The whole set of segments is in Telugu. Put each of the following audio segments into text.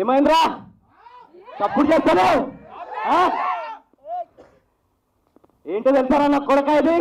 ఏమైందిరా తప్పుడు చేస్తాను ఏంటో తెలుసారా నా కొడక ఇది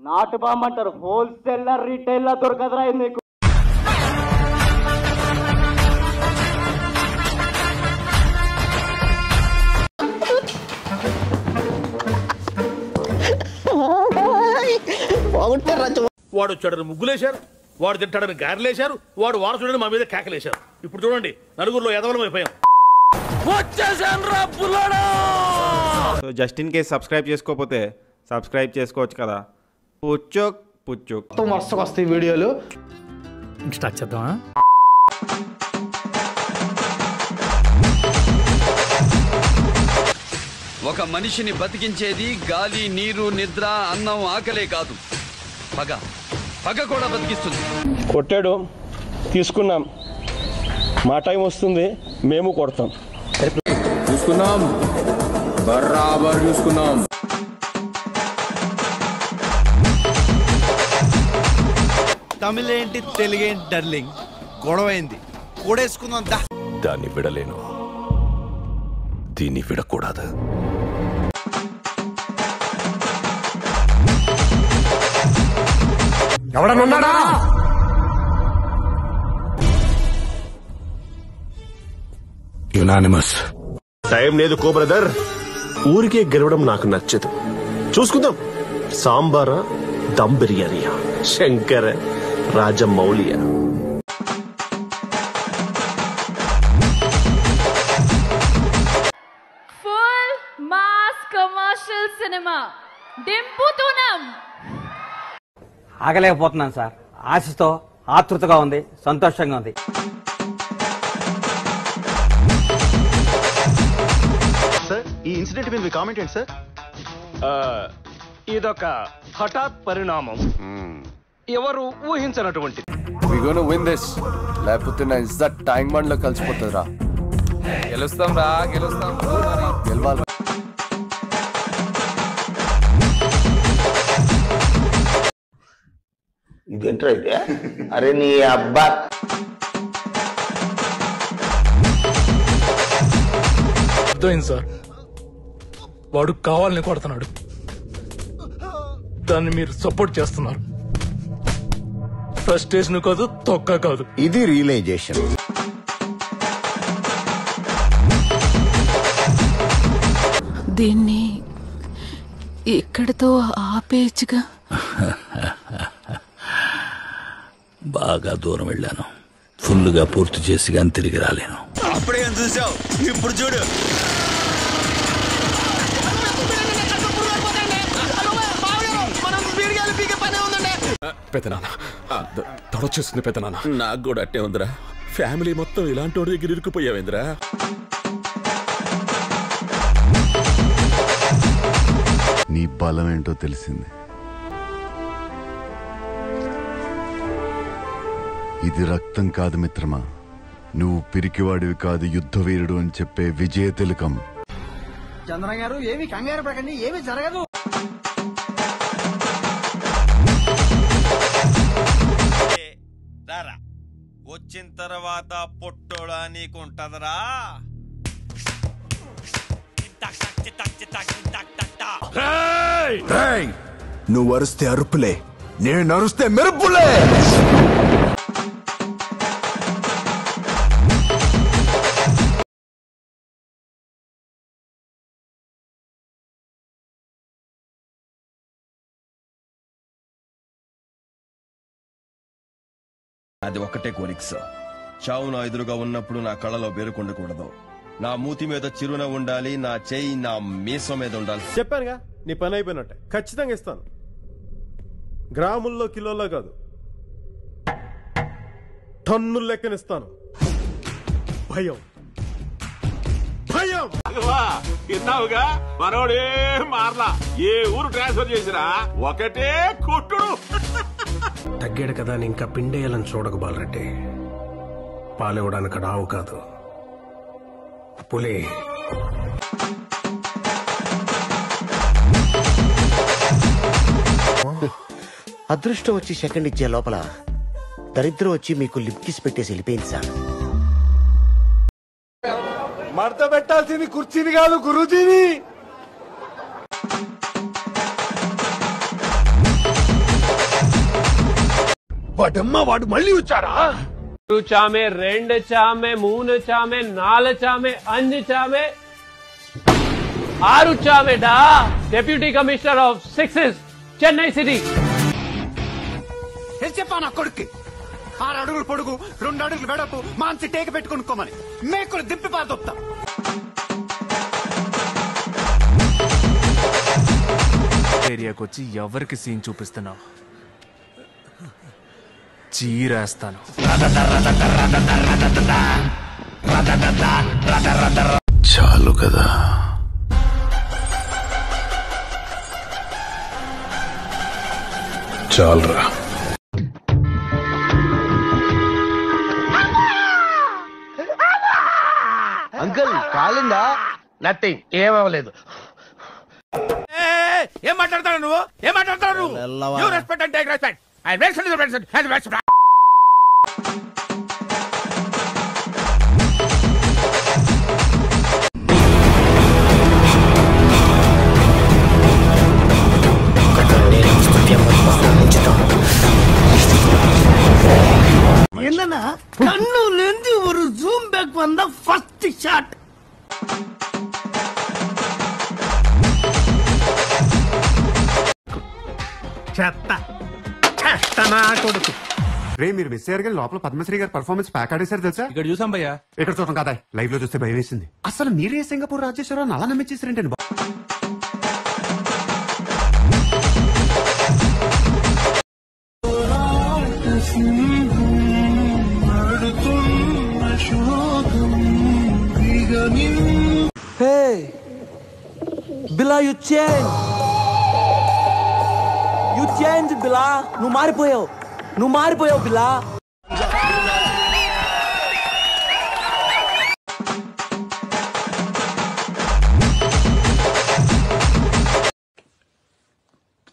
నాటు బాంబు అంటారు హోల్సేలర్ రీటైలర్ దొరకదురా ఇది నీకు వాడు వచ్చాడని ముగ్గులేశారు, వాడు తింటాడని గారెలేశారు, వాడు వారసుడని మా మీద కేకలేశారు. ఇప్పుడు చూడండి నలుగురిలో ఎదవలం అయిపోయాం. So just in case subscribe చేసుకోకపోతే సబ్స్క్రైబ్ చేసుకోవచ్చు కదా. పుచ్చోక్ పుచ్చోక్ మస్తుగా వస్తాయి వీడియోలు. స్టార్ట్ చేద్దామా? ఒక మనిషిని బతికించేది గాలి, నీరు, నిద్ర, అన్నం, ఆకలే కాదు, పగ. పగ కూడా బతికిస్తుంది. కొట్టాడు, తీసుకున్నాం. మా టైం వస్తుంది, మేము కొడతాం. చూసుకున్నాం, బరాబర్ చూసుకున్నాం. తమిళేంటి తెలుగేంటి డర్లింగ్, గొడవైంది, కూడేసుకుందాం. దాన్ని విడలేను, దీన్ని విడకూడదు. ఎవడనున్నాడా? యునానిమస్. టైం లేదు కో బ్రదర్, ఊరికే గెలవడం నాకు నచ్చదు. చూసుకుందాం, సాంబారా దమ్ బిర్యానీయా, శంకర రాజమౌళియా. ఫుల్ మాస్ కమర్షియల్ సినిమా దింపుతున్నాం. ఆగలేకపోతున్నాను సార్, ఆశతో ఆతృతగా ఉంది, సంతోషంగా ఉంది. సార్ ఈ ఇన్సిడెంట్ మీద మీ కామెంట్ ఏంటి సార్? ఇదొక హఠాత్ పరిణామం, ఎవరు ఊహించినటువంటి. We gonna win this. లేకపోతే నా ఇజ్జత్ ట్యాంక్ బండ్ లో కలిసిపోతుందిరా. గెలుస్తాం రా, గెలుస్తాం, గెలవాలి. ఇదేంట్రా అయితే? అరే నీ అబ్బా. అర్థమైంది సార్, వాడు కావాలని కొడుతున్నాడు, దాన్ని మీరు సపోర్ట్ చేస్తున్నారు. ఫ్రస్ట్రేషన్ కాదు, తొక్క కాదు, ఇది రియలైజేషన్. దీన్ని ఇక్కడితో ఆపేయచ్చుగా. బాగా దూరం వెళ్ళాను, ఫుల్గా పూర్తి చేసి కానీ తిరిగి రాలేను. అప్పుడే చూసావు, ఇప్పుడు చూడు. పెద్దనాన్న తొడొచ్చేస్తుంది. పెద్దనాన్న నాకు కూడా అట్టే ఉందిరా. ఫ్యామిలీ మొత్తం ఇలాంటి వాడి దగ్గర ఇరుక్కుపోయావేంద్రా. నీ బలం ఏంటో తెలిసింది. ఇది రక్తం కాదు మిత్రమా, నువ్వు పిరికివాడివి కాదు, యుద్ధవీరుడు అని చెప్పే విజయ తిలకం. చంద్ర గారు ఏమి కంగారు పడకండి, ఏమి జరగదు. వచ్చిన తర్వాత పొట్టోడా నీకుంటదరా. నువ్వు అరుస్తే అరుపులే, నేను అరుస్తే మెరుపులే. అది ఒక్కటే కోరిక సార్. చావు నా ఎదురుగా ఉన్నప్పుడు నా కళ్ళలో బెరుకుండకూడదు, నా మూతి మీద చిరున ఉండాలి, నా చేయి నా మీసం మీద ఉండాలి. చెప్పానుగా, నీ పని అయిపోయినట్టే. ఖచ్చితంగా ఇస్తాను. గ్రాముల్లో కిలోల్లో కాదు, టన్నుల లెక్కనిస్తాను. భయం భయం. విన్నావుగా, మనోడే మార్లా. ఏ ఊరు ట్రాన్స్ఫర్ చేసినా ఒకటే కొట్టుడు. తగ్గాడు కదా అని ఇంకా పిండేయాలని చూడకు బాలరెడ్డి. పాలివ్వడానికి రావు కాదు, పులి. అదృష్టం వచ్చి సెకండ్ ఇచ్చే లోపల దరిద్రం వచ్చి మీకు లిప్ కిస్ పెట్టేసి వెళ్ళిపోయింది సార్. కొట్టాల్సింది కుర్చీని కాదు గురూజీని. వాడమ్మ వాడు మళ్ళీ వచ్చారా? చామే, 2 చామే, 3 చామే, 4 చామే, 5 చామే, 6 చామే డా. Deputy commissioner of 6 Chennai city. చెప్పా నా కొడుక్కి 6 అడుగులు పొడుగు 2 అడుగులు వెడపు మాంచి టేక పెట్టుకొనుకోమని మేకులు దిప్పి పాదొప్తా. ఏరియాకి వచ్చి ఎవరికి సీన్ చూపిస్తున్నావు? చీరేస్తాను. చాలు కదా. చాలురా. అంకుల్ కాలిందా? నథింగ్, ఏమవ్వలేదు. ఏం మాట్లాడతాడు నువ్వు? ఏం మాట్లాడతాడు నువ్వు? You respect and take respect. I respect. என்னன்னா கண்ணுல இருந்து ஒரு ஜூம் பேக் வந்த ஃபர்ஸ்ட் ஷாட். చెత్త కొడుకు. రే మీరు మిస్ అయ్యారు కానీ లోపల పద్మశ్రీ గారు పర్ఫార్మెన్స్ ప్యాక్ ఆడేశారు తెలుసా? ఇక్కడ చూసాం భయ్యా. ఇక్కడ చూడటం కదా, లైవ్ లో చూస్తే భయం వేసింది. అసలు మీరే సింగపూర్ రాజేశ్వరరావు అలా నమ్మించేసారంటే. Hey, Bila, you changed. You changed, Bila. నువ్వు మారిపోయావు Bila.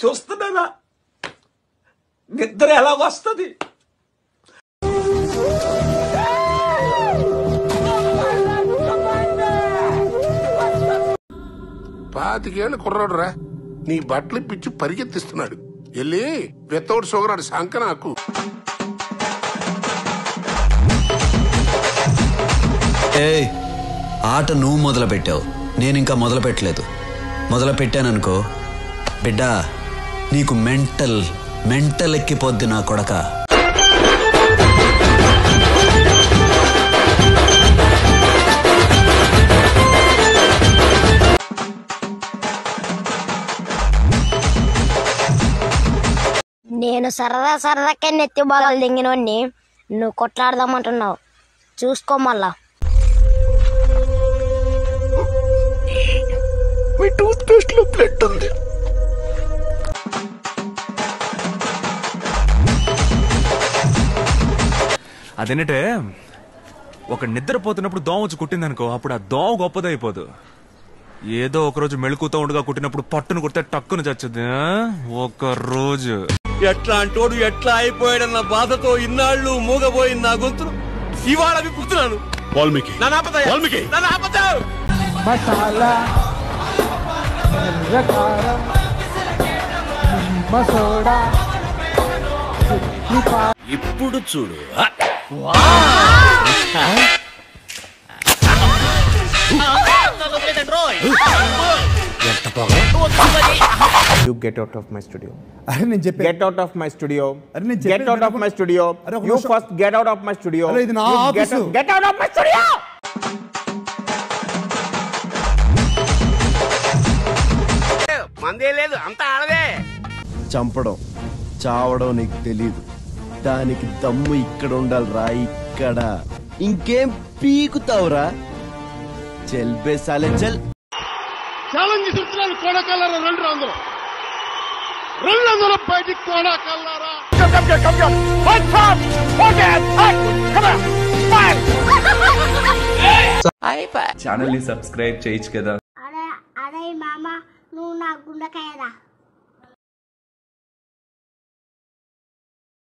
చూస్తున్నానా నిద్ర ఎలా వస్తుంది? పాతికేళ్ళు కుర్రాడు రా, నీ బట్టలు పిచ్చి పరిగెత్తిస్తున్నాడు. వెళ్ళి వితౌట్ షుగర్ అని శంక నాకు. ఆట నువ్వు మొదలు పెట్టావు, నేను ఇంకా మొదలు పెట్టలేదు. మొదలు పెట్టాననుకో బిడ్డ, నీకు మెంటల్ ఎక్కిపోద్ది నా కొడక. నేను సరదాకే నెత్తి బాగా దింగినోడిని నువ్వు కొట్లాడదామంటున్నావు. చూసుకో మళ్ళా. మీ టూత్ పేస్ట్ లో బ్లడ్ ఉంది. అదేంటే ఒక నిద్రపోతున్నప్పుడు దోమ వచ్చి కుట్టిందనుకో, అప్పుడు ఆ దోమ గొప్పదైపోదు. ఏదో ఒకరోజు మెళుకుతో ఉండగా కుట్టినప్పుడు పట్టును కుడితే టక్కును చచ్చుద్ది. ఒక రోజు ఎట్లా అంటోడు ఎట్లా అయిపోయాడన్న బాధతో ఇన్నాళ్ళు మూగబోయింది నా గొంతును. ఇవాళ విప్పుతున్నాను. వాల్మీకి మసాలా మసోడా ఇప్పుడు చూడు. You get out of my studio. Get out of my studio. Get out of my studio. You first get out of my studio. Get out of my studio. మందే లేదు, అంతా ఆడదే. చంపడం చావడం నీకు తెలీదు. దానికి దమ్ము ఇక్కడ ఉండాలిరా, ఇక్కడ. ఇంకేం పీకుతావురా? చెల్ బే సాలే చల్. ఛాలెంజ్ ఇస్తున్నాను కోడకల్లారా, రండి అందరూ బయటికి కోడకల్లారా. ఛానల్ ని సబ్స్క్రైబ్ చేయొచ్చు కదా. అరే మామ, నువ్వు నా గుండెకాయరా.